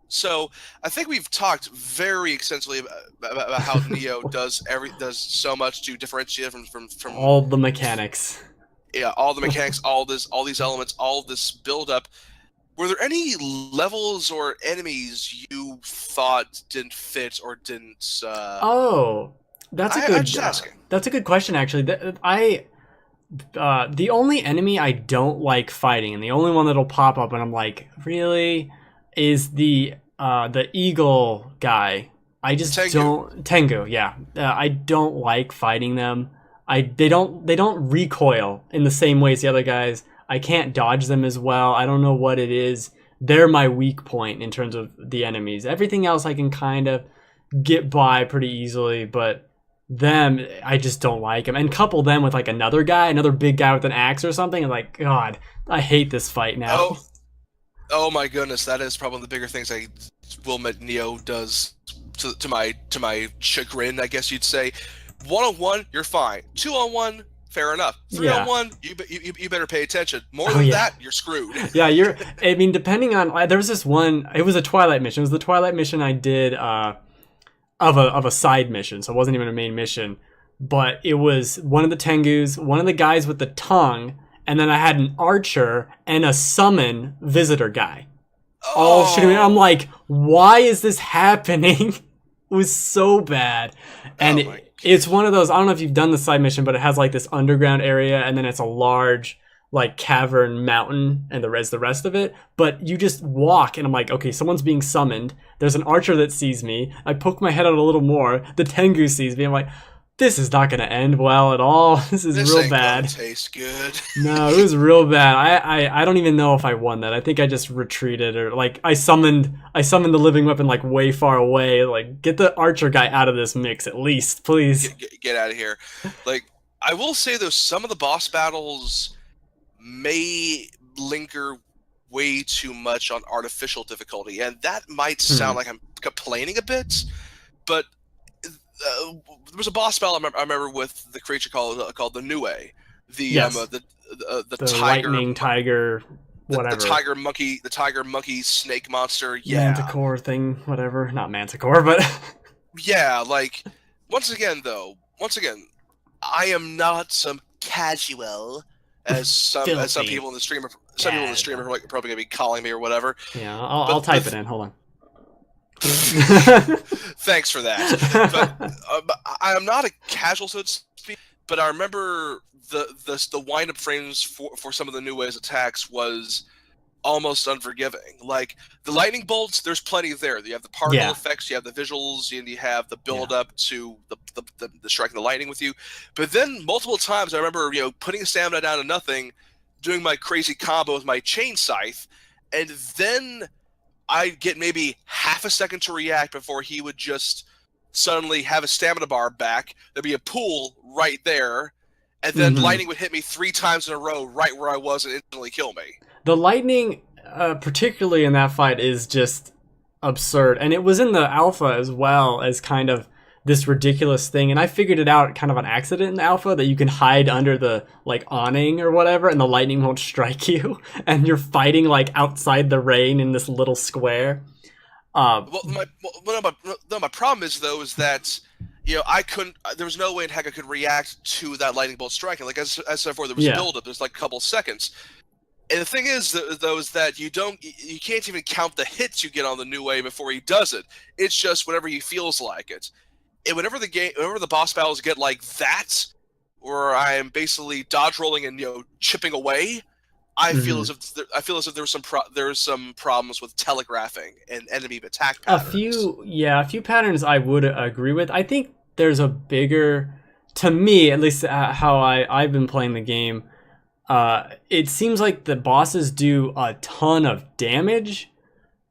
So I think we've talked very extensively about how Neo does so much to differentiate from All the mechanics. yeah, all the mechanics, all these elements, all this build up. Were there any levels or enemies you thought didn't fit or didn't? Oh, that's a I'm good just asking. that's a good question actually. I the only enemy I don't like fighting, and the only one that'll pop up, and I'm like, really, is the eagle guy. I The just Tengu. don't Tengu. Yeah, I don't like fighting them. They don't recoil in the same way as the other guys. I can't dodge them as well. I don't know what it is. They're my weak point in terms of the enemies. Everything else I can kind of get by pretty easily, but them I just don't like them. And couple them with like another guy, another big guy with an axe or something, and like, God, I hate this fight now. Oh, oh my goodness, that is probably one of the bigger things I will admit Neo does to my chagrin, I guess you'd say. 1-on-1, you're fine. 2-on-1, fair enough. Three on Yeah. one, you better pay attention. More Oh than yeah. that, you're screwed. Yeah, you're I mean, depending on there was this one, it was a Twilight mission. It was the Twilight mission I did of a side mission, so it wasn't even a main mission. But it was one of the Tengus, one of the guys with the tongue, and then I had an archer and a summon visitor guy all shooting me. I'm Oh, like, why is this happening? It was so bad. And oh my it's goodness. one of those, I don't know if you've done the side mission, but it has like this underground area and then it's a large like cavern mountain and the rest of it. But you just walk and I'm like, okay, someone's being summoned. There's an archer that sees me. I poke my head out a little more. The Tengu sees me. I'm like, this is not going to end well at all. This is This real ain't gonna bad. taste good. No, it was real bad. I don't even know if I won that. I think I just retreated or like I summoned the living weapon like way far away. Like get the archer guy out of this mix at least, please. Get out of here. Like, I will say though, some of the boss battles may linger way too much on artificial difficulty, and that might Hmm. sound like I'm complaining a bit, but there was a boss battle I remember with the creature called the Nue, the Yes, the the lightning tiger, whatever, the tiger monkey snake monster. Yeah, manticore thing, whatever. Not manticore, but yeah. Like, once again, I am not some casual, as some filthy. people in the stream some people in the Yeah, stream no. are like, probably gonna be calling me or whatever. Yeah. I'll But type it in. Hold on. thanks for that. But I am not a casual, so to speak. But I remember the wind up frames for some of the new ways attacks was almost unforgiving. Like the lightning bolts, there's plenty there. You have the particle Yeah, effects, you have the visuals, and you have the yeah. build up to the striking the lightning with you. But then multiple times, I remember putting stamina down to nothing, doing my crazy combo with my chain scythe, and then I'd get maybe half a second to react before he would just suddenly have a stamina bar back. There'd be a pool right there, and then Hmm. lightning would hit me 3 times in a row right where I was and instantly kill me. The lightning, particularly in that fight, is just absurd. And it was in the alpha as well as kind of this ridiculous thing. And I figured it out kind of on accident in the alpha that you can hide under the like awning or whatever and the lightning won't strike you. And you're fighting like outside the rain in this little square. Uh, My problem is though is that I couldn't. There was no way in heck I could react to that lightning bolt striking. Like as said before, there was a yeah. buildup. There's like a couple seconds. And the thing is, though, is that you can't even count the hits you get on the new way before he does it. It's just whenever he feels like it. And whenever the boss battles get like that, where I am basically dodge rolling and chipping away, Mhm. I feel as if there's some problems with telegraphing and enemy attack A patterns. few, yeah, a few patterns I would agree with. I think there's a bigger, to me, at least how I've been playing the game. It seems like the bosses do a ton of damage,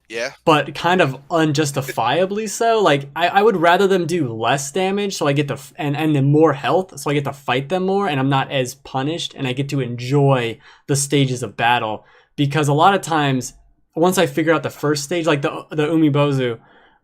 Yeah, but kind of unjustifiably so. Like I would rather them do less damage, so I get to and then more health, so I get to fight them more, and I'm not as punished, and I get to enjoy the stages of battle. Because a lot of times, once I figure out the first stage, like the Umibozu,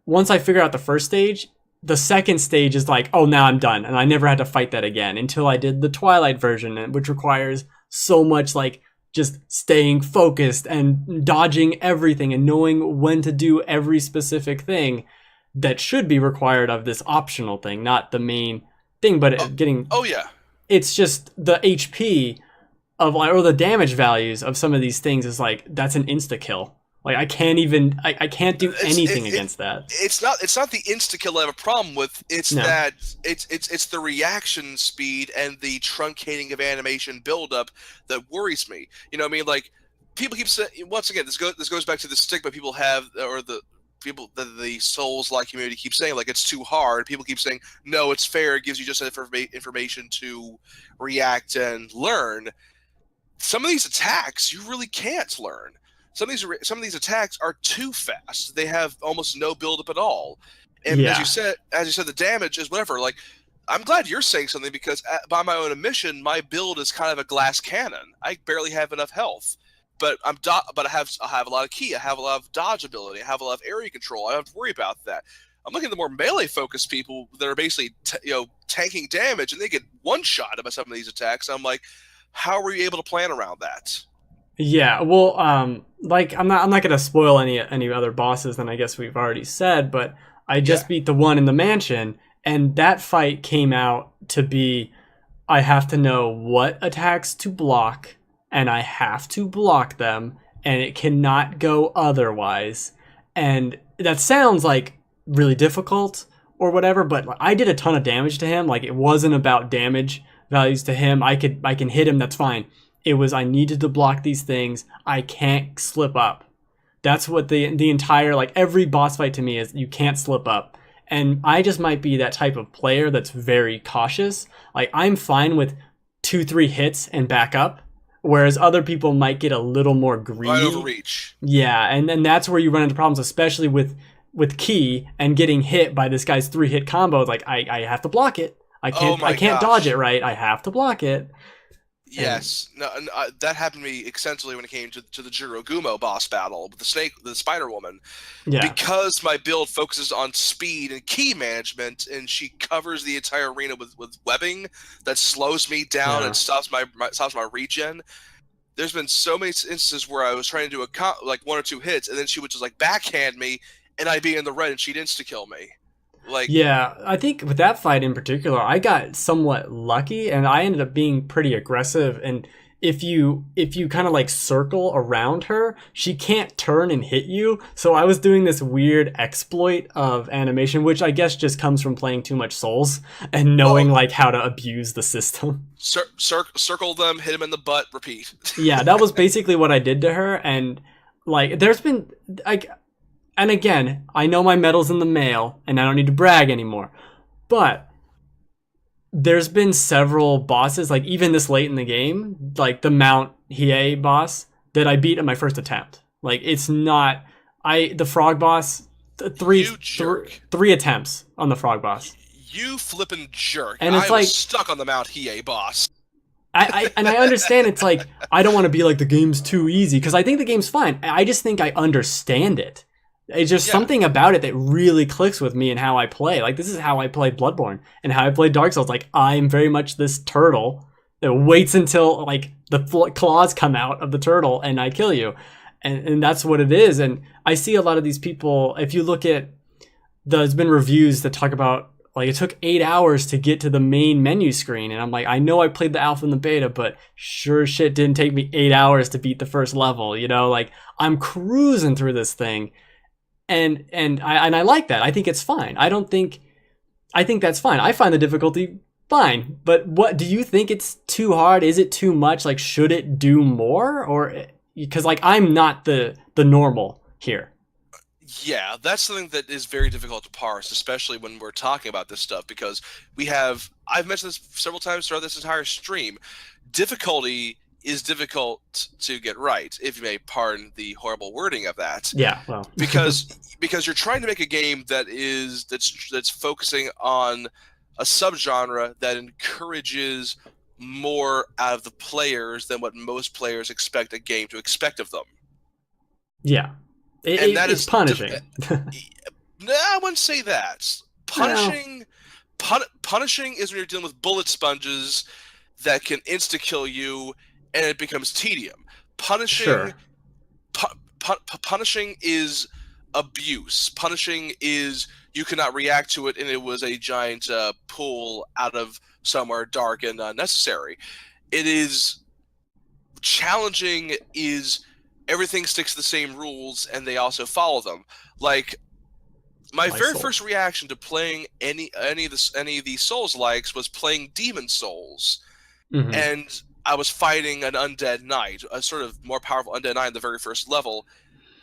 once I figure out the first stage, the second stage is like, oh, now I'm done, and I never had to fight that again until I did the Twilight version, which requires so much like just staying focused and dodging everything and knowing when to do every specific thing that should be required of this optional thing, not the main thing, but Oh, getting oh yeah. it's just the HP of like or the damage values of some of these things is like that's an insta kill. Like I can't even I can't do It's anything against that. it's not the insta kill I have a problem with. It's No. that it's the reaction speed and the truncating of animation buildup that worries me. You know what I mean? Like people keep saying once again this goes back to the stigma people have or the people the Souls-like community keeps saying like it's too hard. People keep saying no, it's fair. It gives you just enough information to react and learn. Some of these attacks you really can't learn. Some of these attacks are too fast. They have almost no buildup at all. And Yeah. as you said, the damage is whatever. Like, I'm glad you're saying something because by my own admission, my build is kind of a glass cannon. I barely have enough health, but but I have a lot of ki. I have a lot of dodge ability. I have a lot of area control. I don't have to worry about that. I'm looking at the more melee focused people that are basically tanking damage, and they get one shot by some of these attacks. I'm like, how were you able to plan around that? Yeah, well, like I'm not gonna spoil any other bosses than I guess we've already said, but I Yeah. just beat the one in the mansion, and that fight came out to be I have to know what attacks to block, and I have to block them, and it cannot go otherwise. And that sounds like really difficult or whatever, but I did a ton of damage to him. Like it wasn't about damage values to him. I can hit him, that's fine. It was I needed to block these things. I can't slip up. That's what the entire like every boss fight to me is you can't slip up. And I just might be that type of player that's very cautious. Like I'm fine with 2-3 hits and back up, whereas other people might get a little more Right greedy. overreach. Yeah, and then that's where you run into problems, especially with Key and getting hit by this guy's 3-hit combo. Like I have to block it. Oh I my can't gosh. dodge it right. I have to block it. And Yes, no, that happened to me extensively when it came to the Jirogumo boss battle with the Spider Woman, yeah, because my build focuses on speed and key management, and she covers the entire arena with webbing that slows me down yeah. and stops my regen. There's been so many instances where I was trying to do like one or two hits, and then she would just like backhand me, and I'd be in the red, and she'd insta kill me. Like, Yeah, I think with that fight in particular, I got somewhat lucky and I ended up being pretty aggressive and if you kind of like circle around her, she can't turn and hit you. So I was doing this weird exploit of animation which I guess just comes from playing too much Souls and knowing well, like how to abuse the system. circle them, hit them in the butt, repeat. Yeah, that was basically what I did to her and like there's been like and again, I know my medal's in the mail and I don't need to brag anymore. But there's been several bosses, like even this late in the game, like the Mount Hiei boss, that I beat at my first attempt. Like it's not the frog boss You jerk. three attempts on the frog boss. You flippin' jerk. And I it's was like stuck on the Mount Hiei boss. I understand it's like I don't want to be like the game's too easy because I think the game's fine. I just think I understand it. It's just Yeah. something about it that really clicks with me and how I play. Like this is how I play Bloodborne and how I play Dark Souls. Like I'm very much this turtle that waits until like the claws come out of the turtle and I kill you, and that's what it is. And I see a lot of these people. If you look at there's been reviews that talk about like it took 8 hours to get to the main menu screen, and I'm like, I know I played the alpha and the beta, but sure shit didn't take me 8 hours to beat the first level. You know, like I'm cruising through this thing. And I like that. I think it's fine. I think that's fine. I find the difficulty fine. But what do you think it's too hard? Is it too much? Like should it do more or because like I'm not the normal here. Yeah, that's something that is very difficult to parse, especially when we're talking about this stuff, because I've mentioned this several times throughout this entire stream. Difficulty is difficult to get right, if you may pardon the horrible wording of that. Yeah, well. because you're trying to make a game that's focusing on a subgenre that encourages more out of the players than what most players expect a game to expect of them. Yeah. It's punishing. No, I wouldn't say that. Punishing is when you're dealing with bullet sponges that can insta-kill you and it becomes tedium. Punishing Sure. punishing is abuse. Punishing is you cannot react to it, and it was a giant pool out of somewhere dark and unnecessary. It is challenging. Is everything sticks to the same rules, and they also follow them. Like my My very soul. first reaction to playing any of these Souls likes was playing Demon Souls, Hmm. and I was fighting an undead knight, a sort of more powerful undead knight in the very first level,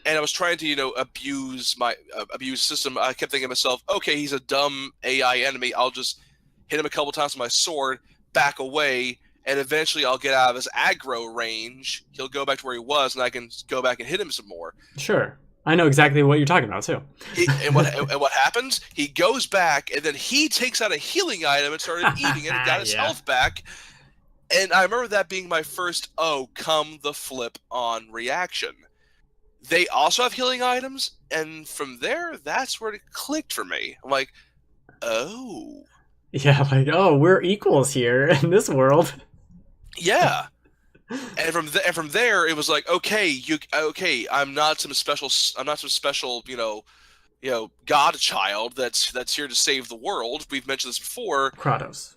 and I was trying to, abuse my abuse system. I kept thinking to myself, okay, he's a dumb AI enemy. I'll just hit him a couple times with my sword, back away, and eventually I'll get out of his aggro range. He'll go back to where he was, and I can go back and hit him some more. Sure. I know exactly what you're talking about too. And what happens? He goes back, and then he takes out a healing item and started eating it and got his Yeah. health back. And I remember that being my first, oh, come the flip on reaction. They also have healing items, and from there, that's where it clicked for me. I'm like, oh, Yeah, like, oh, we're equals here in this world. yeah. And from there, it was like, okay, I'm not some special, God child that's here to save the world. We've mentioned this before. Kratos.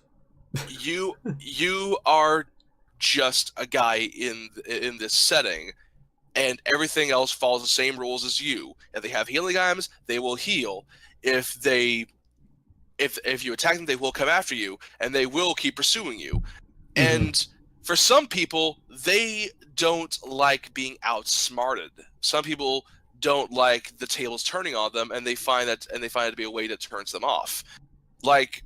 You are just a guy in this setting, and everything else follows the same rules as you. If they have healing items, they will heal. If they if you attack them, they will come after you, and they will keep pursuing you. Hmm. And for some people, they don't like being outsmarted. Some people don't like the tables turning on them, and they find it to be a way that turns them off. Like,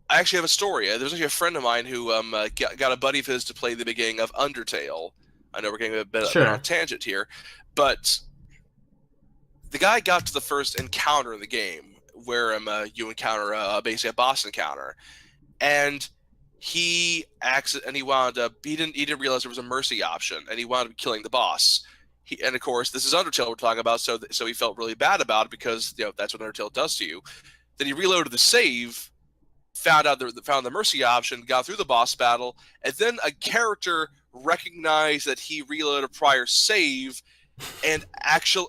I actually have a story. There's actually a friend of mine who got a buddy of his to play the beginning of Undertale. I know we're getting a bit on a Sure. tangent here, but the guy got to the first encounter in the game where you encounter basically a boss encounter, and he wound up he didn't realize there was a mercy option, and he wound up killing the boss. And of course, this is Undertale we're talking about, so he felt really bad about it because that's what Undertale does to you. Then he reloaded the save, found the mercy option, got through the boss battle, and then a character recognized that he reloaded a prior save and actually,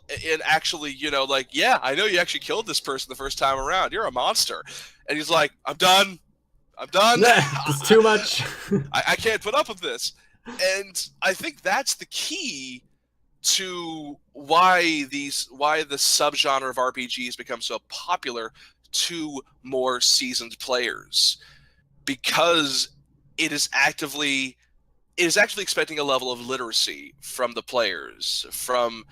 like, yeah, I know you actually killed this person the first time around. You're a monster. And he's like, I'm done. I'm done. That's too much. I can't put up with this. And I think that's the key to why the subgenre of RPGs become so popular to more seasoned players, because it is actively expecting a level of literacy from the players, from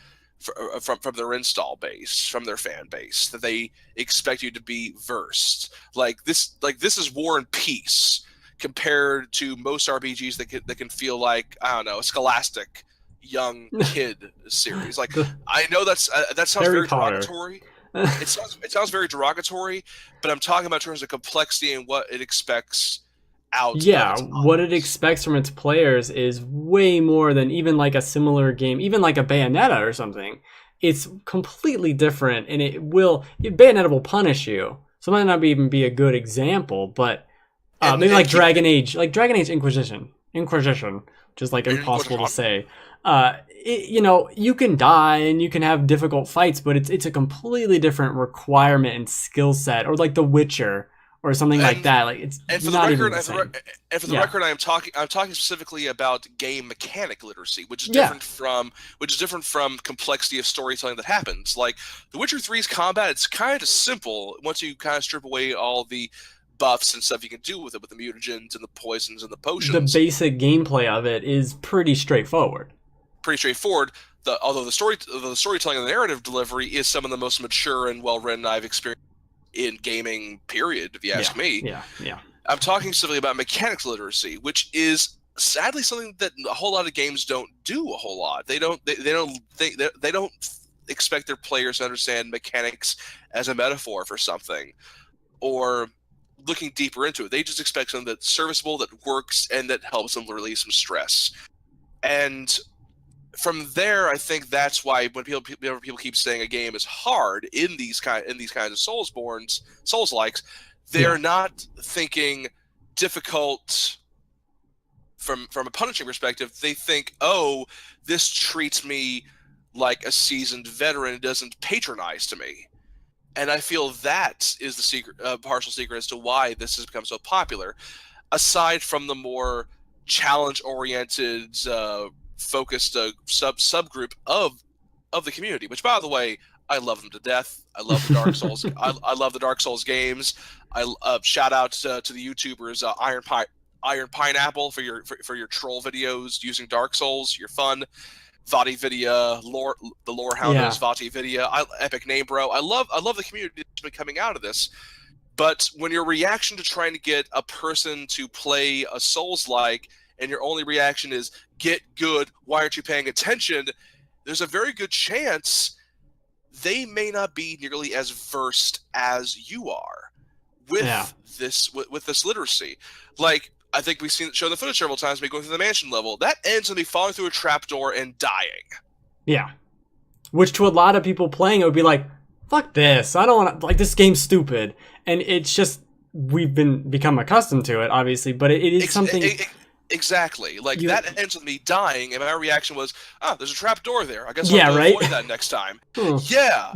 their install base, from their fan base, that they expect you to be versed. Like this is War and Peace compared to most RPGs that can feel like, I don't know, a scholastic young kid series. Like, The I know that sounds Harry very Potter. derogatory. It sounds very derogatory, but I'm talking about in terms of complexity and what it expects out of Yeah, its what it audience. expects from its players is way more than even like a similar game, even like a Bayonetta or something. It's completely different, and Bayonetta will punish you. So it might not even be a good example, but maybe And keep Like Dragon Age Inquisition, which is like impossible to say. You can die and you can have difficult fights, but it's a completely different requirement and skill set, or like The Witcher or something like and that. Like it's and for the not even record, the same. Yeah, I'm talking specifically about game mechanic literacy, which is yeah. different from complexity of storytelling that happens. Like The Witcher 3's combat, it's kind of simple once you kind of strip away all the buffs and stuff you can do with it, with the mutagens and the poisons and the The potions. basic gameplay of it is pretty straightforward. Pretty straightforward. Although the storytelling and the narrative delivery is some of the most mature and well written I've experienced in gaming, period, if you Yeah, ask me. yeah. I'm talking specifically about mechanics literacy, which is sadly something that a whole lot of games don't do a whole lot. They don't expect their players to understand mechanics as a metaphor for something, or looking deeper into it. They just expect something that's serviceable, that works, and that helps them release some stress. And from there, I think that's why when people keep saying a game is hard in these kinds of Souls likes, Yeah. they're not thinking difficult from a punishing perspective, they think, oh, this treats me like a seasoned veteran. It doesn't patronize to me. And I feel that is the secret, partial secret as to why this has become so popular. Aside from the more challenge-oriented, focused subgroup of the community, which, by the way, I love them to death. I love the Dark Souls. I love the Dark Souls games. I shout out to the YouTubers Iron Pineapple for your troll videos using Dark Souls. You're fun. VaatiVidya, the lore hounders, VaatiVidya, epic name, bro. I love the community that's been coming out of this. But when your reaction to trying to get a person to play a Souls-like, and your only reaction is get good, why aren't you paying attention? There's a very good chance they may not be nearly as versed as you are with this literacy. Like, I think we've shown the footage several times, me going through the mansion level. That ends with me falling through a trapdoor and dying. Yeah. Which to a lot of people playing, it would be like, fuck this. I don't want to, like, this game's stupid. And it's just, we've become accustomed to it, obviously, but it is something... Exactly. Like, that ends with me dying, and my reaction was, there's a trapdoor there. I guess I'll have to avoid that next time. Yeah.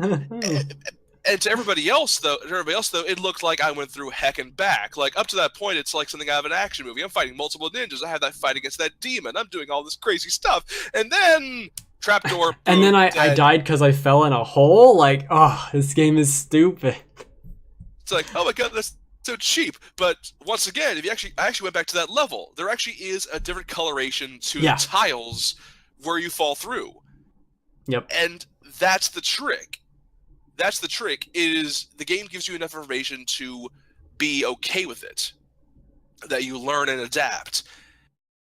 And to everybody else, though, it looked like I went through heck and back. Like, up to that point, it's like something out of an action movie. I'm fighting multiple ninjas. I have that fight against that demon. I'm doing all this crazy stuff. And then, trapdoor, boom, and then I died because I fell in a hole? Like, oh, this game is stupid. It's like, oh my god, that's so cheap. But once again, I actually went back to that level. There actually is a different coloration to the tiles where you fall through. Yep. And that's the trick. That's the trick, is the game gives you enough information to be okay with it, that you learn and adapt.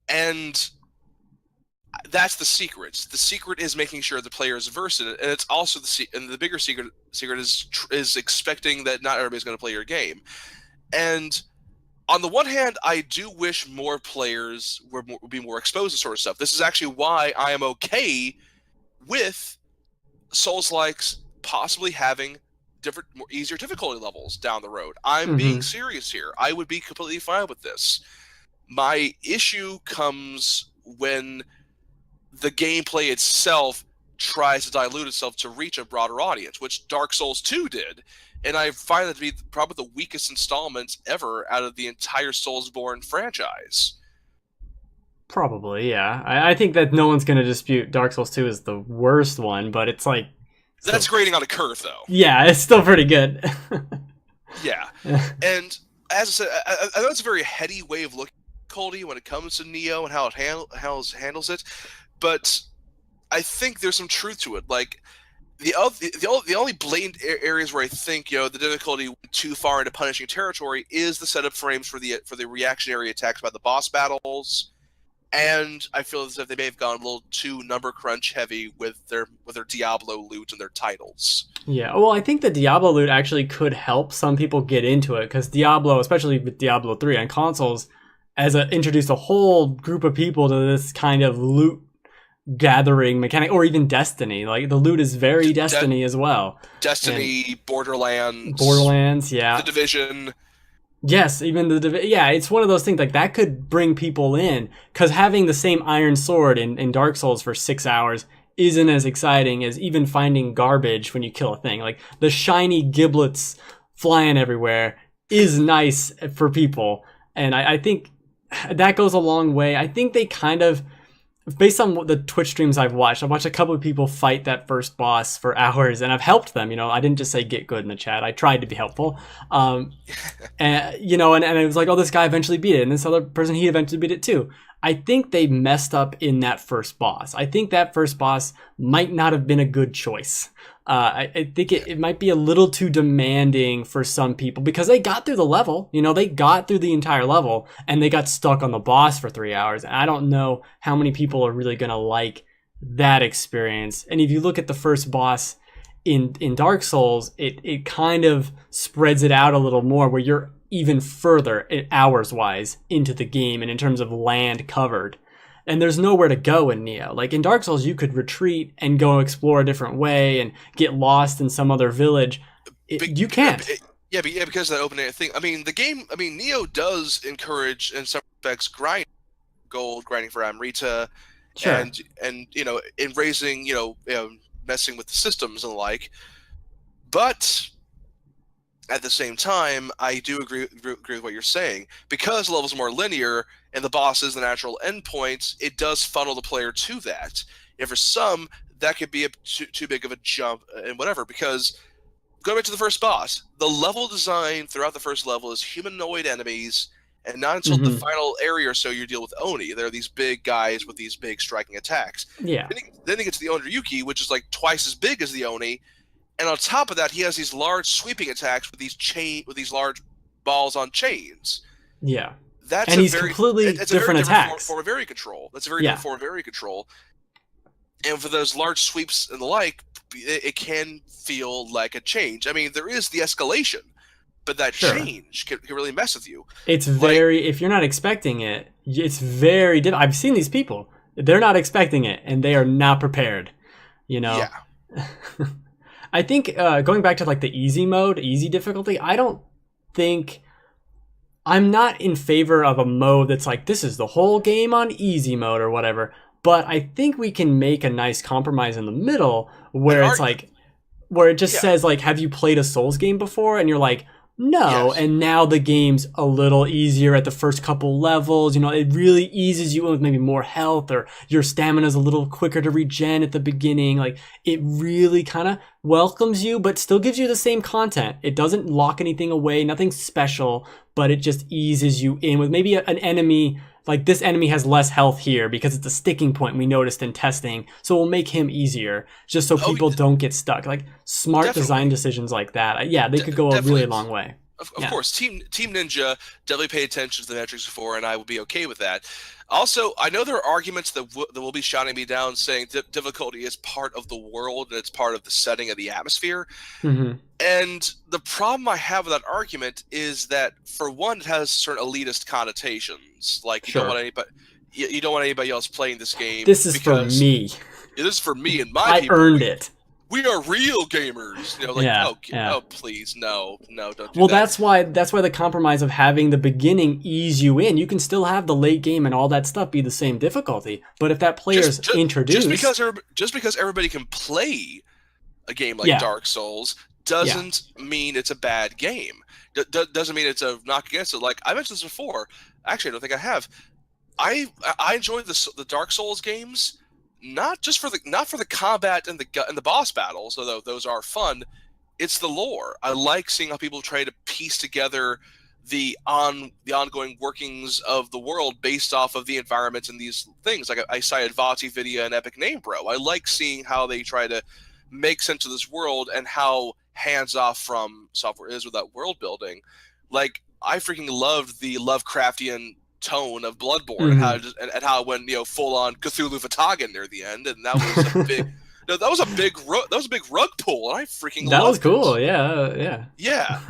And that's the secret. The secret is making sure the player is versed in it, and it's also the bigger secret is expecting that not everybody's going to play your game. And on the one hand, I do wish more players would be more exposed to sort of stuff. This is actually why I am okay with Souls-likes possibly having different, more easier difficulty levels down the road. I'm being serious here. I would be completely fine with this. My issue comes when the gameplay itself tries to dilute itself to reach a broader audience, which Dark Souls 2 did. And I find that to be probably the weakest installment ever out of the entire Soulsborne franchise. Probably, yeah. I think that no one's going to dispute Dark Souls 2 is the worst one, but it's like... That's grading on a curve, though. Yeah, it's still pretty good. Yeah. And as I said, I know it's a very heady way of looking at difficulty when it comes to Nioh and how it handles it, but I think there's some truth to it. Like, the only blatant areas where I think the difficulty went too far into punishing territory is the setup frames for the reactionary attacks by the boss battles. And I feel as if they may have gone a little too number crunch heavy with their Diablo loot and their titles. Yeah, well, I think the Diablo loot actually could help some people get into it, because Diablo, especially with Diablo 3 on consoles, introduced a whole group of people to this kind of loot gathering mechanic, or even Destiny. Like, the loot is very Destiny as well. Destiny, and Borderlands, yeah. The Division. Yes, even it's one of those things like that could bring people in, because having the same iron sword in Dark Souls for 6 hours isn't as exciting as even finding garbage when you kill a thing. Like, the shiny giblets flying everywhere is nice for people, and I think that goes a long way. I think they kind of, based on the Twitch streams I've watched a couple of people fight that first boss for hours, and I've helped them. I didn't just say get good in the chat. I tried to be helpful. And it was like, oh, this guy eventually beat it, and this other person, he eventually beat it too. I think they messed up in that first boss. I think that first boss might not have been a good choice. I think it might be a little too demanding for some people, because they got through the level, they got through the entire level, and they got stuck on the boss for 3 hours. And I don't know how many people are really going to like that experience. And if you look at the first boss in Dark Souls, it kind of spreads it out a little more, where you're even further hours-wise into the game and in terms of land covered. And there's nowhere to go in Nioh. Like, in Dark Souls, you could retreat and go explore a different way and get lost in some other village. You can't. Because of that open air thing. Nioh does encourage, in some respects, grind. gold, grinding for Amrita, Sure. and in raising messing with the systems and the like. But at the same time, I do agree with what you're saying. Because the level's more linear and the boss is the natural endpoint, it does funnel the player to that. And for some, that could be too big of a jump and whatever. Because going back to the first boss, the level design throughout the first level is humanoid enemies, and not until the Hmm. final area or so you deal with Oni. There are these big guys with these big striking attacks. Yeah. Then you get to the Onryuki, which is like twice as big as the Oni, and on top of that, he has these large sweeping attacks with these large balls on chains. Yeah. That's And a he's very completely it's a very different different attacks. form of area control. That's a very Yeah. different form of area control. And for those large sweeps and the like, it can feel like a change. I mean, there is the escalation, but that Sure. change can really mess with you. It's Like, very, if you're not expecting it, it's very I've seen these people. They're not expecting it and they are not prepared, you know? yeah, I think going back to like the easy mode, easy difficulty, I don't think I'm not in favor of a mode that's like this is the whole game on easy mode or whatever. But I think we can make a nice compromise in the middle an where it's art, like where it just yeah, says like have you played a Souls game before and you're like no, yes, and now the game's a little easier at the first couple levels. It really eases you in with maybe more health, or your stamina's a little quicker to regen at the beginning. Like, it really kind of welcomes you, but still gives you the same content. It doesn't lock anything away, nothing special, but it just eases you in with maybe an enemy. Like, this enemy has less health here because it's a sticking point we noticed in testing, so we'll make him easier just so oh, people don't get stuck. Like, smart design definitely, decisions like that, yeah, they could go a really definitely. long way. Of Yeah. course, Team Ninja definitely paid attention to the metrics before, and I will be okay with that. Also, I know there are arguments that will be shouting me down, saying difficulty is part of the world and it's part of the setting of the atmosphere. Hmm. And the problem I have with that argument is that, for one, it has certain elitist connotations. Like, Sure. you don't want anybody else playing this game This is for because me. it is for me and my I people. earned it. We are real gamers. Like, Yeah, oh, yeah. please, no, don't do Well, that. that's why the compromise of having the beginning ease you in. You can still have the late game and all that stuff be the same difficulty, but if that player's introduced, Just because everybody can play a game like yeah, Dark Souls yeah, doesn't mean it's a bad game. Doesn't mean it's a knock against it. Like, I mentioned this before. Actually, I don't think I have. I enjoy the Dark Souls games, not for the combat and the boss battles, although those are fun. It's the lore. I like seeing how people try to piece together the ongoing workings of the world based off of the environments and these things. Like, I cited Vati, Vidya, and Epic Name Bro. I like seeing how they try to make sense of this world and how hands off from software is with that world building. Like, I freaking loved the Lovecraftian tone of Bloodborne, hmm, and how it went full on Cthulhu Fatagan near the end, and that was a big no, that was a big rug pull, and I freaking that was loved it. cool. Yeah, yeah. Yeah,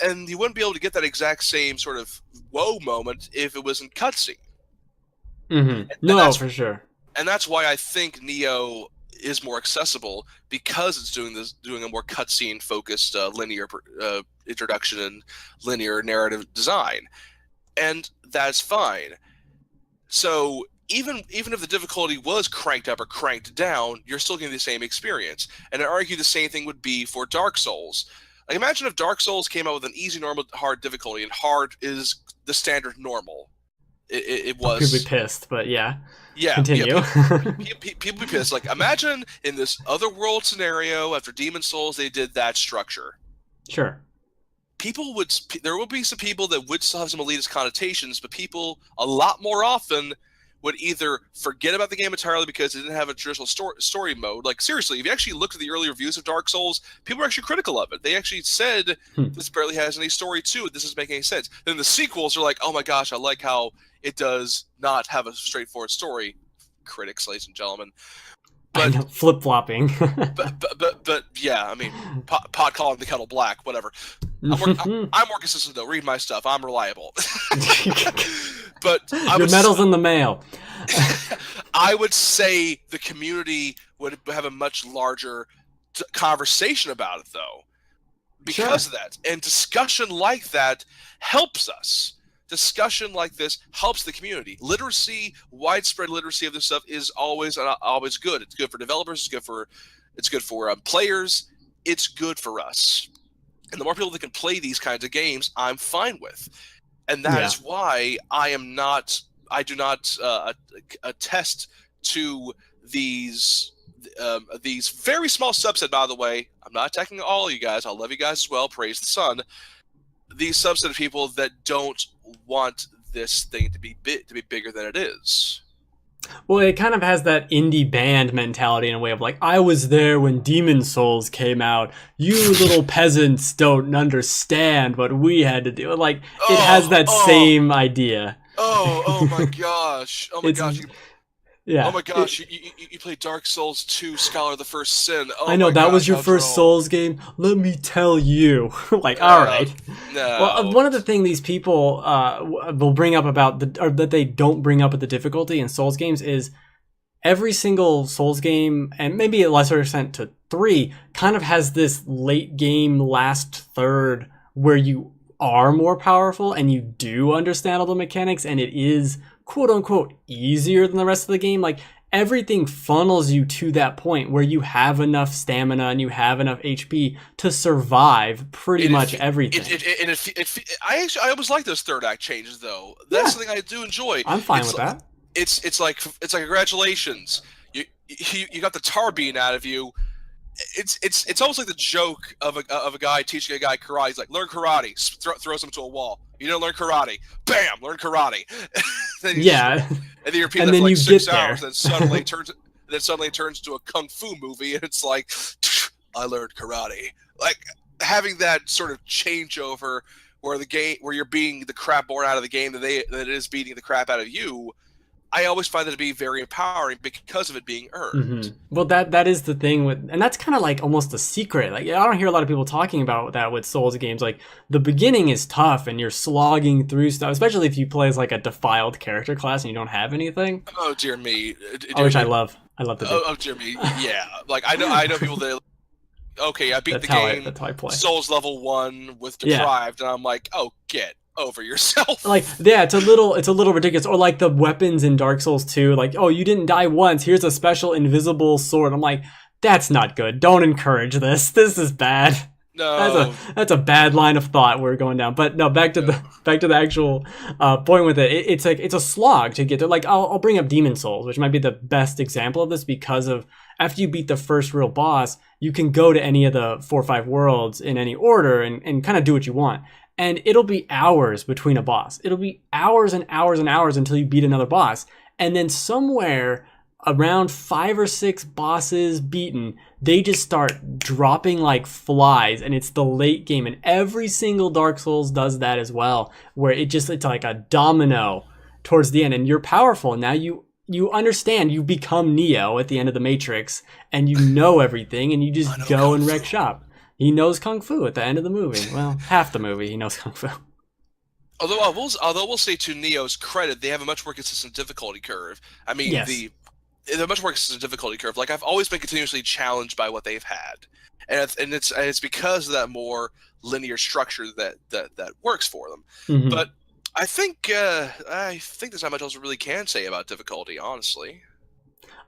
and you wouldn't be able to get that exact same sort of whoa moment if it wasn't cutscene. Hmm. And No, for sure. that's why I think Nioh is more accessible, because it's doing a more cutscene focused linear introduction and linear narrative design, and that's fine. So even if the difficulty was cranked up or cranked down, you're still getting the same experience. And I argue the same thing would be for Dark Souls. Like, imagine if Dark Souls came out with an easy, normal, hard difficulty, and hard is the standard normal. It People be was, pissed, but yeah. yeah. Continue. People be pissed. Like, imagine in this other world scenario after Demon Souls they did that structure. Sure. There would be some people that would still have some elitist connotations, but people a lot more often would either forget about the game entirely because it didn't have a traditional story mode. Like, seriously, if you actually looked at the early reviews of Dark Souls, people were actually critical of it. They actually said Hmm. this barely has any story to it. This doesn't make any sense. Then the sequels are like, oh my gosh, I like how it does not have a straightforward story. Critics, ladies and gentlemen. I But know, flip flopping. but yeah, I mean, pot calling the kettle black, whatever. I'm more consistent though. Read my stuff. I'm reliable. But Your medal's in the mail. I would say the community would have a much larger conversation about it, though, because Sure. of that. And discussion like that helps us. discussion like this helps the community. Literacy, widespread literacy of this stuff is always good. It's good for developers. It's good for players. It's good for us. And the more people that can play these kinds of games, I'm fine with. And that is why I do not attest to these very small subset. By the way, I'm not attacking all of you guys. I love you guys as well. Praise the sun. These subset of people that don't want this thing to be bigger than it is. Well, it kind of has that indie band mentality in a way of like, I was there when Demon Souls came out. You little peasants don't understand what we had to do. Like, it has that same idea. Oh my gosh. Oh my gosh. Yeah. Oh my gosh, you played Dark Souls 2, Scholar of the First Sin. Oh I know, my that gosh, was your first Souls game? Let me tell you. Like, alright. No. Well, one of the things these people will bring up or that they don't bring up at the difficulty in Souls games is every single Souls game, and maybe a lesser extent to 3, kind of has this late game last third where you are more powerful and you do understand all the mechanics, and it is quote unquote easier than the rest of the game. Like, everything funnels you to that point where you have enough stamina and you have enough HP to survive pretty much everything. I always like those third act changes though. That's something I do enjoy. I'm fine with that. It's like congratulations. You got the tar beaten out of you. It's almost like the joke of a guy teaching a guy karate. He's like, learn karate, throws him to a wall. You don't learn karate, bam, learn karate. And then you repeat that for like 6 hours, and suddenly it turns into a kung fu movie, and it's like, I learned karate. Like, having that sort of changeover where you're beating the crap born out of the game that it is beating the crap out of you. I always find that to be very empowering because of it being earned. Mm-hmm. Well, that is the thing and that's kind of like almost a secret. Like, I don't hear a lot of people talking about that with Souls games. Like, the beginning is tough and you're slogging through stuff, especially if you play as like a defiled character class and you don't have anything. Oh dear me! Which I love. I love to do. Oh dear me! Yeah, like I know people that. Okay, I beat the game. That's how I play. Souls level 1 with deprived, and I'm like, oh, get over yourself. Like, yeah, it's a little ridiculous. Or like the weapons in Dark Souls 2, like, oh, you didn't die once, here's a special invisible sword. I'm like, that's not good. Don't encourage this. This is bad. No, that's a bad line of thought we're going down. But no, back to the actual point with it. It's like, it's a slog to get there. Like, I'll bring up Demon Souls, which might be the best example of this, because of after you beat the first real boss, you can go to any of the 4 or 5 worlds in any order and kind of do what you want. And it'll be hours between a boss. It'll be hours and hours and hours until you beat another boss. And then somewhere around 5 or 6 bosses beaten, they just start dropping like flies, and it's the late game. And every single Dark Souls does that as well, where it's like a domino towards the end, and you're powerful. Now you understand, you become Neo at the end of the Matrix, and you know everything, and you just go and wreck shop. He knows Kung Fu at the end of the movie. Well, half the movie he knows Kung Fu. Although we'll say, to Neo's credit, they have a much more consistent difficulty curve. I mean, they're much more consistent difficulty curve. Like, I've always been continuously challenged by what they've had, and it's because of that more linear structure that works for them. Mm-hmm. But I think there's not much else we really can say about difficulty, honestly.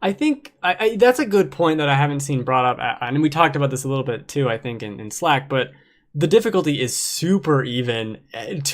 I think that's a good point that I haven't seen brought up, and we talked about this a little bit too, I think, in Slack, but the difficulty is super even,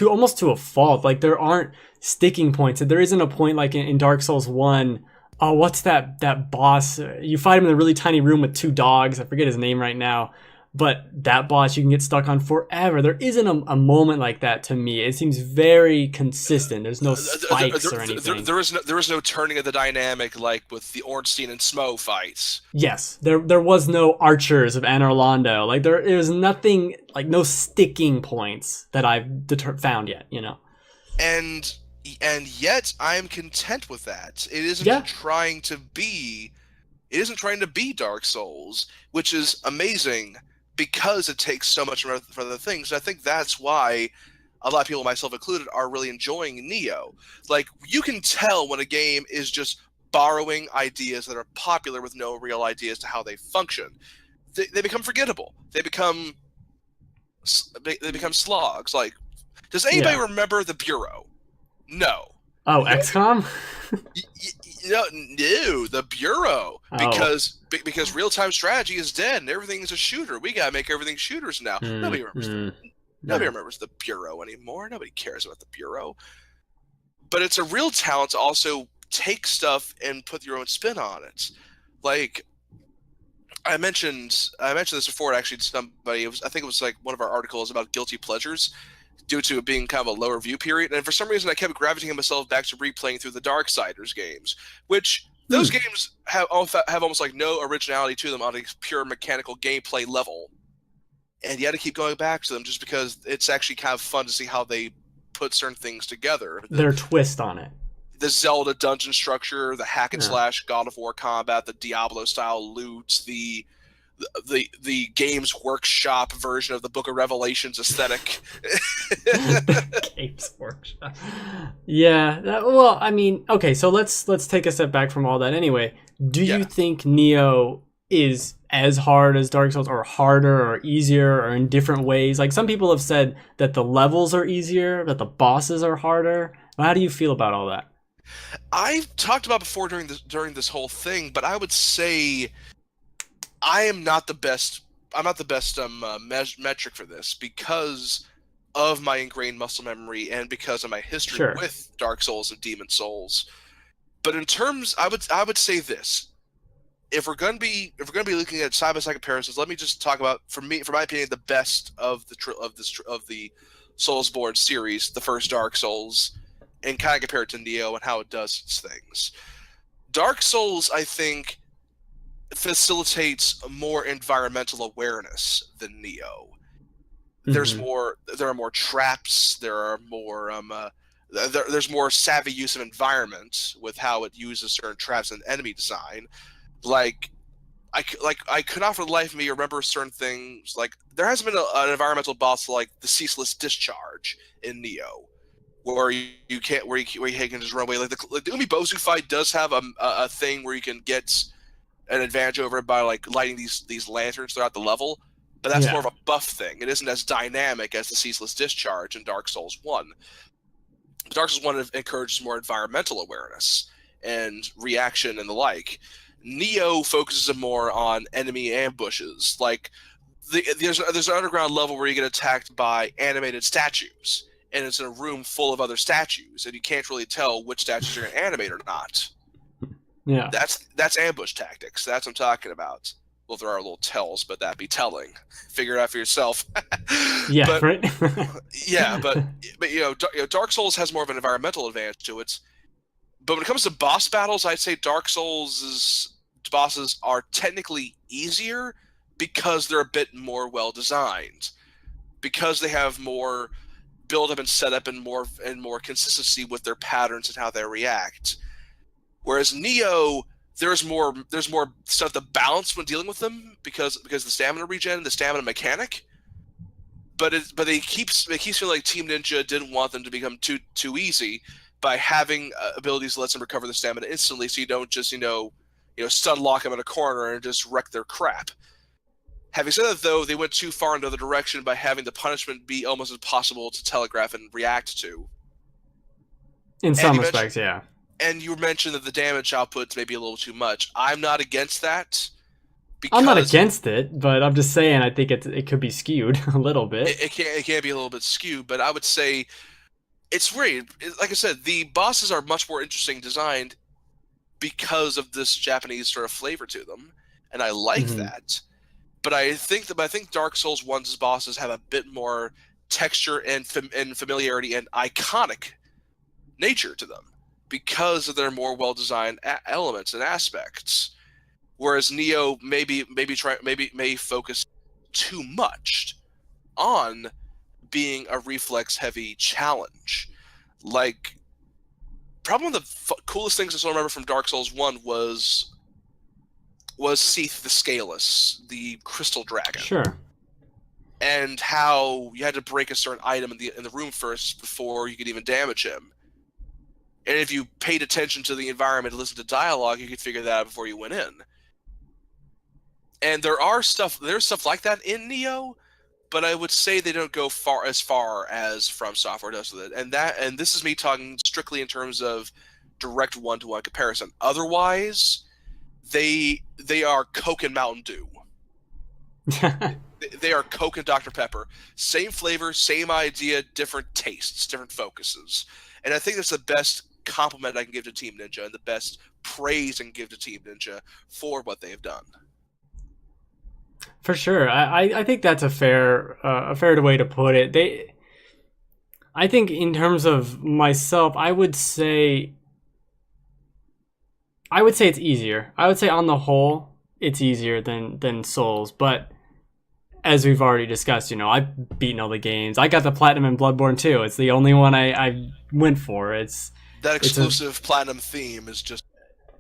almost to a fault. Like, there aren't sticking points. There isn't a point like in Dark Souls 1, oh, what's that boss? You fight him in a really tiny room with 2 dogs. I forget his name right now. But that boss you can get stuck on forever. There isn't a moment like that to me. It seems very consistent. There's no spikes or anything. There is no turning of the dynamic like with the Ornstein and Smo fights. Yes, there was no Archers of Anor Londo. Like, there is nothing, like, no sticking points that I've found yet. You know. And yet I'm content with that. It isn't trying to be Dark Souls, which is amazing, because it takes so much for other things. And I think that's why a lot of people, myself included, are really enjoying Nioh. Like, you can tell when a game is just borrowing ideas that are popular with no real idea as to how they function. They become forgettable. They become slogs. Like, does anybody remember the Bureau? No. Oh, No, XCOM. no, the Bureau, Oh. because real time strategy is dead and everything is a shooter. We gotta make everything shooters now. Mm, mm, Nobody nah. remembers the Bureau anymore. Nobody cares about the Bureau. But it's a real talent to also take stuff and put your own spin on it. Like I mentioned this before actually to somebody. I think it was like one of our articles about guilty pleasures due to it being kind of a lower view period. And for some reason, I kept gravitating myself back to replaying through the Darksiders games, which those Hmm. games have almost like no originality to them on a pure mechanical gameplay level. And you had to keep going back to them just because it's actually kind of fun to see how they put certain things together. Their twist on it. The Zelda dungeon structure, the hack and Yeah. slash God of War combat, the Diablo style loot, the Games Workshop version of the Book of Revelations aesthetic. The Games Workshop. Yeah. Well, I mean, okay. So let's take a step back from all that. Anyway, do you Yeah, think Neo is as hard as Dark Souls, or harder, or easier, or in different ways? Like some people have said that the levels are easier, that the bosses are harder. How do you feel about all that? I've talked about before during this whole thing, but I would say I am not the best. I'm not the best metric for this because of my ingrained muscle memory and because of my history Sure. with Dark Souls and Demon Souls. But in terms, I would say this: if we're gonna be looking at side by side comparisons, let me just talk about for my opinion, the best of of the Soulsborne series, the first Dark Souls, and kind of compare it to Nioh and how it does its things. Dark Souls, I think, facilitates more environmental awareness than Nioh. Hmm. There are more traps. There are more there's more savvy use of environment with how it uses certain traps and enemy design. Like I could not for the life of me remember certain things. Like there hasn't been an environmental boss like the ceaseless discharge in Nioh, where you can't where you can just run away. Like the Umibozu fight does have a thing where you can get an advantage over it by like lighting these lanterns throughout the level. But that's more Yeah. of a buff thing. It isn't as dynamic as the ceaseless discharge in Dark Souls One. Dark Souls One encourages more environmental awareness and reaction and the like. Neo focuses more on enemy ambushes. Like there's an underground level where you get attacked by animated statues, and it's in a room full of other statues, and you can't really tell which statues are going to animate or not. Yeah. That's ambush tactics. That's what I'm talking about. Well, there are little tells, but that'd be telling. Figure it out for yourself. Yeah. but Right. yeah, but Dark Souls has more of an environmental advantage to it. But when it comes to boss battles, I'd say Dark Souls' bosses are technically easier because they're a bit more well designed, because they have more build up and setup and more consistency with their patterns and how they react. Whereas Nioh, there's more stuff to balance when dealing with them because the stamina regen, the stamina mechanic. But it keeps feeling like Team Ninja didn't want them to become too easy by having abilities that lets them recover the stamina instantly, so you don't just stun lock them in a corner and just wreck their crap. Having said that, though, they went too far in the other direction by having the punishment be almost impossible to telegraph and react to. In And some respects, yeah. you mentioned that the damage output's maybe a little too much. I'm not against that I'm not because against it, but I'm just saying I think it could be skewed a little bit. it can be a little bit skewed. But I would say it's weird. Like I said, the bosses are much more interesting designed because of this Japanese sort of flavor to them, and I like Hmm. that. But I think Dark Souls One's bosses have a bit more texture and familiarity and iconic nature to them because of their more well designed elements and aspects. Whereas Nioh may focus too much on being a reflex heavy challenge. Like probably one of the coolest things I still remember from Dark Souls One was Seath the Scaleless, the crystal dragon, Sure. and how you had to break a certain item in the room first before you could even damage him. And if you paid attention to the environment and listened to dialogue, you could figure that out before you went in. And there's stuff like that in Nioh, but I would say they don't go far as From Software does with it. And this is me talking strictly in terms of direct one-to-one comparison. Otherwise, they are Coke and Mountain Dew. They are Coke and Dr. Pepper. Same flavor, same idea, different tastes, different focuses. And I think that's the best compliment I can give to Team Ninja and the best praise I can give to Team Ninja for what they have done. For sure. I think that's a fair way to put it. I think in terms of myself, I would say it's easier. I would say on the whole, it's easier than Souls, but as we've already discussed, I've beaten all the games. I got the Platinum in Bloodborne too. It's the only one I went for. That exclusive Platinum theme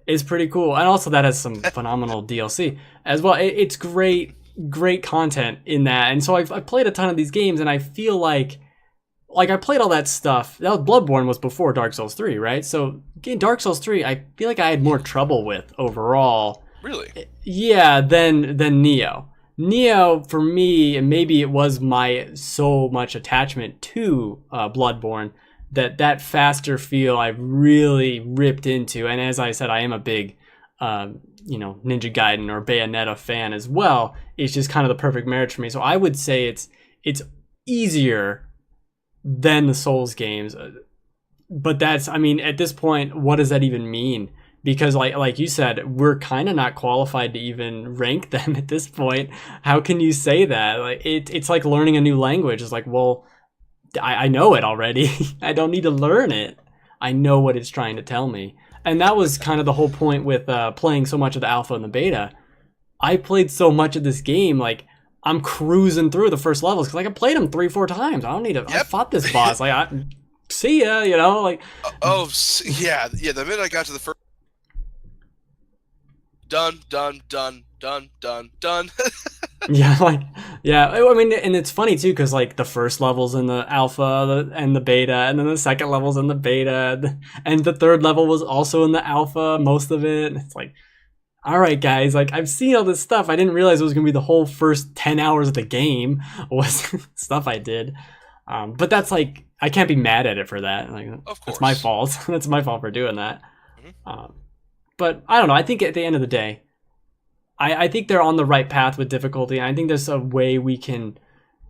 is pretty cool. And also that has some phenomenal DLC as well. It's great content in that. And so I've played a ton of these games, and I feel like I played all that stuff. Bloodborne was before Dark Souls 3, right? So Dark Souls 3, I feel like I had more trouble with overall. Really? Yeah, than Nioh. Nioh, for me, and maybe it was my so much attachment to Bloodborne, that faster feel I really ripped into. And as I said, I am a big Ninja Gaiden or Bayonetta fan as well. It's just kind of the perfect marriage for me. So I would say it's easier than the Souls games. But at this point, what does that even mean? Because like you said, we're kind of not qualified to even rank them at this point. How can you say that? Like it's like learning a new language. It's like, well, I know it already. I don't need to learn it. I know what it's trying to tell me. And that was kind of the whole point with playing so much of the alpha and the beta. I played so much of this game, like I'm cruising through the first levels because I played them 3-4 times. I don't need to. Yep. I fought this boss. See ya. Yeah. The minute I got to the first. Done. Yeah, I mean, and it's funny too because the first level's in the alpha and the beta, and then the second level's in the beta, and the third level was also in the alpha, most of it. It's like, all right, guys, I've seen all this stuff. I didn't realize it was gonna be the whole first 10 hours of the game was stuff I did. But that's I can't be mad at it for that. Of course, it's my fault. That's my fault for doing that. Mm-hmm. But I don't know. I think at the end of the day, I think they're on the right path with difficulty. And I think there's a way we can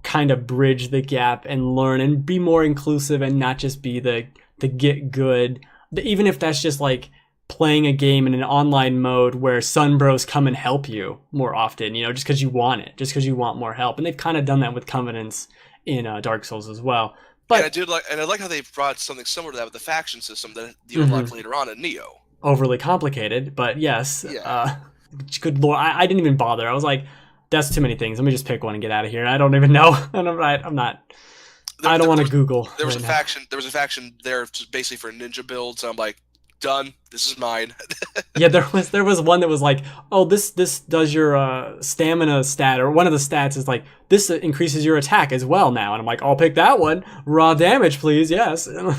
kind of bridge the gap and learn and be more inclusive and not just be the get good. Even if that's just playing a game in an online mode where Sunbros come and help you more often, just because you want it, just because you want more help. And they've kind of done that with Covenants in Dark Souls as well. But I like how they brought something similar to that with the faction system that you unlock later on in Nioh. Overly complicated, but yes. Yeah. Good lord, I didn't even bother. I was like, that's too many things. Let me just pick one and get out of here. I don't even know. I'm not. I don't want to Google. There was a faction. There was a faction there basically for ninja builds. I'm like, done. This is mine. Yeah, there was one that was like, oh, this does your stamina stat, or one of the stats is this increases your attack as well now, and I'm like, I'll pick that one. Raw damage, please. Yes. I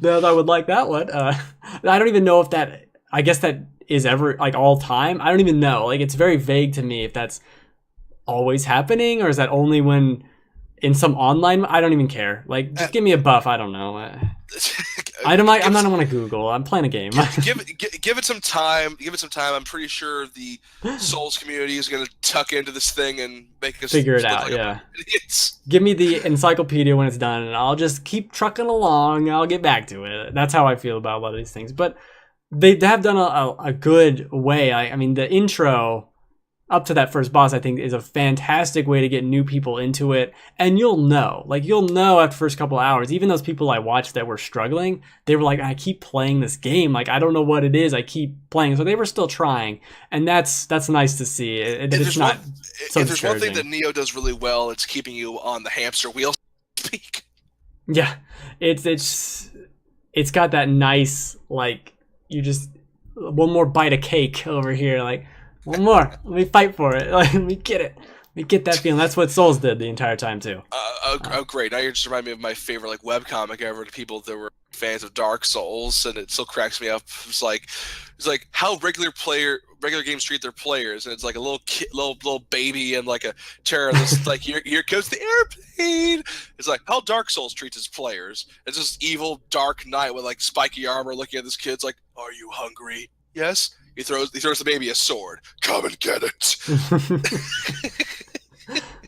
would like that one. I don't even know if that. I guess that is ever all time. I don't even know. It's very vague to me if that's always happening or is that only when in some online. I don't even care. Just give me a buff. I don't know. I'm not going to Google. I'm playing a game. Give it some time. Give it some time. I'm pretty sure the Souls community is going to tuck into this thing and make us figure it out. Yeah. Give me the encyclopedia when it's done, and I'll just keep trucking along. I'll get back to it. That's how I feel about a lot of these things. But they have done a good way. I mean, the intro up to that first boss, I think, is a fantastic way to get new people into it. And you'll know after the first couple of hours, even those people I watched that were struggling, they were like, I keep playing this game. I don't know what it is. I keep playing. So they were still trying. And that's nice to see. It's not so if there's one thing that Nioh does really well, it's keeping you on the hamster wheel, so to speak. Yeah. It's got that nice, you just, one more bite of cake over here, one more. Let me fight for it. Let me get it. Let me get that feeling. That's what Souls did the entire time too. Great. Now you're just reminding me of my favorite webcomic ever. To people that were fans of Dark Souls, and it still cracks me up. It's like how regular games treat their players, and it's like a little kid, little baby, and like a terrorist. Like here comes the airplane. It's like how Dark Souls treats its players. It's this evil dark knight with like spiky armor, looking at this kid's like, "Are you hungry? Yes." He throws the baby a sword. Come and get it.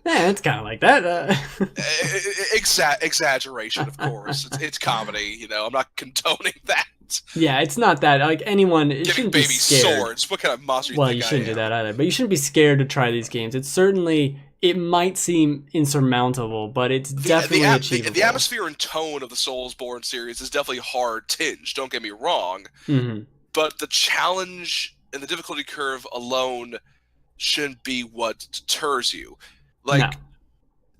Yeah, it's kind of like that. Exaggeration, of course. It's comedy, you know. I'm not condoning that. Yeah, it's not that. Like anyone, it Giving shouldn't be babies scared. swords. What kind of monster you Well, think you I shouldn't do am? that either. But you shouldn't be scared to try these games. It's certainly, it might seem insurmountable, but it's definitely achievable. The atmosphere and tone of the Soulsborne series is definitely hard tinged. Don't get me wrong. Mm-hmm. But the challenge and the difficulty curve alone shouldn't be what deters you. Like,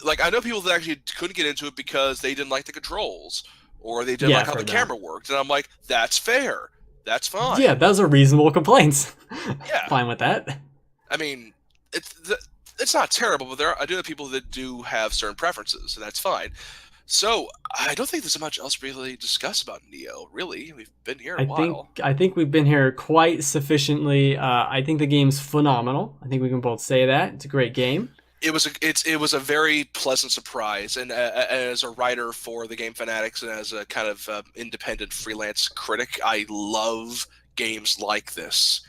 like I know people that actually couldn't get into it because they didn't like the controls or they didn't like how the camera worked, and I'm like, that's fair. That's fine. Yeah, those are reasonable complaints. Yeah, fine with that. I mean, it's not terrible, but I do have people that do have certain preferences, and that's fine. So I don't think there's much else really to discuss about Nioh. Really, we've been here a while. I think we've been here quite sufficiently. I think the game's phenomenal. I think we can both say that it's a great game. It was a very pleasant surprise, and as a writer for the Game Fanatics and as a kind of independent freelance critic, I love games like this.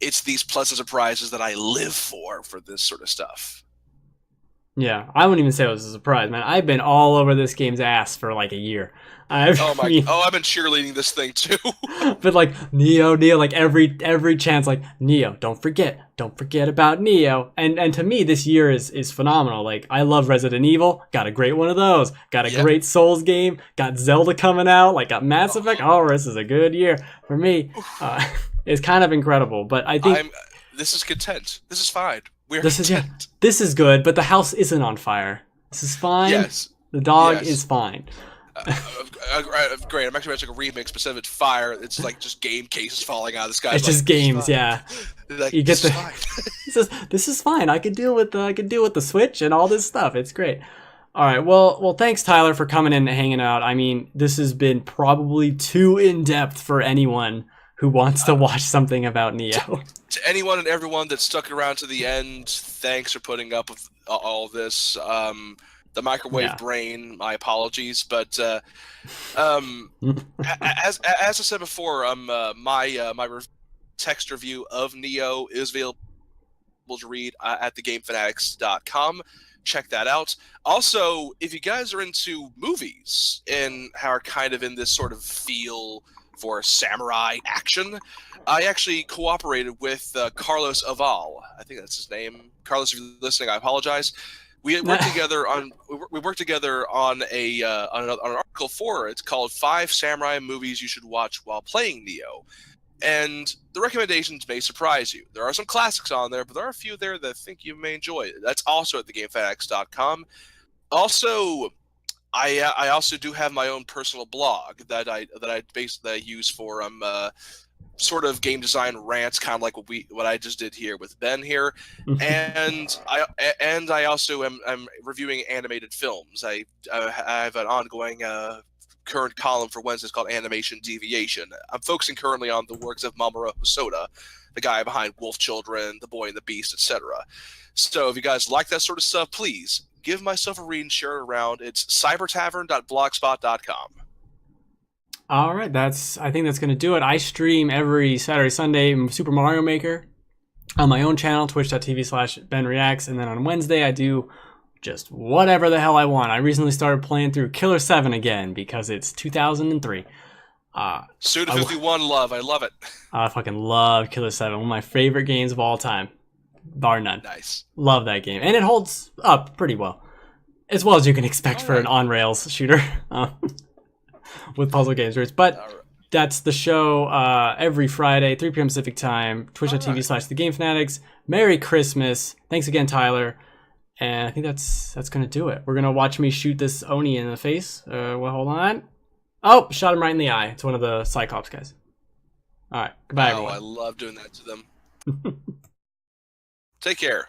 It's these pleasant surprises that I live for this sort of stuff. Yeah, I wouldn't even say it was a surprise, man. I've been all over this game's ass for like a year. I've been cheerleading this thing too. But like Nioh, like every chance, like Nioh, don't forget about Nioh. And to me, this year is phenomenal. Like I love Resident Evil, got a great one of those. Got a great Souls game, got Zelda coming out, like got Mass Effect. Oh, this is a good year for me. It's kind of incredible, but I think this is content. This is fine. This is good, but the house isn't on fire. This is fine. Yes. The dog is fine. Great. I'm actually watching a remix, but instead of it fire, it's like just game cases falling out of the sky. It's just games, yeah. Like, you get He says, "This is fine. I could deal with the Switch and all this stuff. It's great." All right. Well, thanks Tyler for coming in and hanging out. I mean, this has been probably too in depth for anyone who wants to watch something about Nioh. To anyone and everyone that stuck around to the end, thanks for putting up with all this. The microwave brain, my apologies, but as I said before, my text review of Nioh is available to read at thegamefanatics.com. Check that out. Also, if you guys are into movies and are kind of in this sort of feel for samurai action, I actually cooperated with Carlos Aval. I think that's his name. Carlos, if you're listening, I apologize. We worked together on an article for it. It's called 5 Samurai Movies You Should Watch While Playing Nioh. And the recommendations may surprise you. There are some classics on there, but there are a few there that I think you may enjoy. That's also at thegamefanatics.com. Also, I also do have my own personal blog that I use for sort of game design rants, kind of like what I just did here with Ben here, and I also am reviewing animated films. I have an ongoing current column for Wednesdays called Animation Deviation. I'm focusing currently on the works of Mamoru Hosoda, the guy behind Wolf Children, The Boy and the Beast, etc. So if you guys like that sort of stuff, please give myself a read and share it around. It's cybertavern.blogspot.com. All right, I think that's going to do it. I stream every Saturday, Sunday Super Mario Maker on my own channel, twitch.tv/BenReacts, and then on Wednesday I do just whatever the hell I want. I recently started playing through Killer 7 again because it's 2003. Suda 51 love, I love it. I fucking love Killer 7, one of my favorite games of all time, bar none. Nice. Love that game, and it holds up pretty well as you can expect for an on-rails shooter. With puzzle games, but that's the show every Friday, 3 p.m. Pacific time, twitch.tv/thegamefanatics. Merry Christmas. Thanks again, Tyler. And I think that's going to do it. We're going to watch me shoot this Oni in the face. Well, hold on. Oh, shot him right in the eye. It's one of the Cyclops guys. All right. Goodbye, everyone. I love doing that to them. Take care.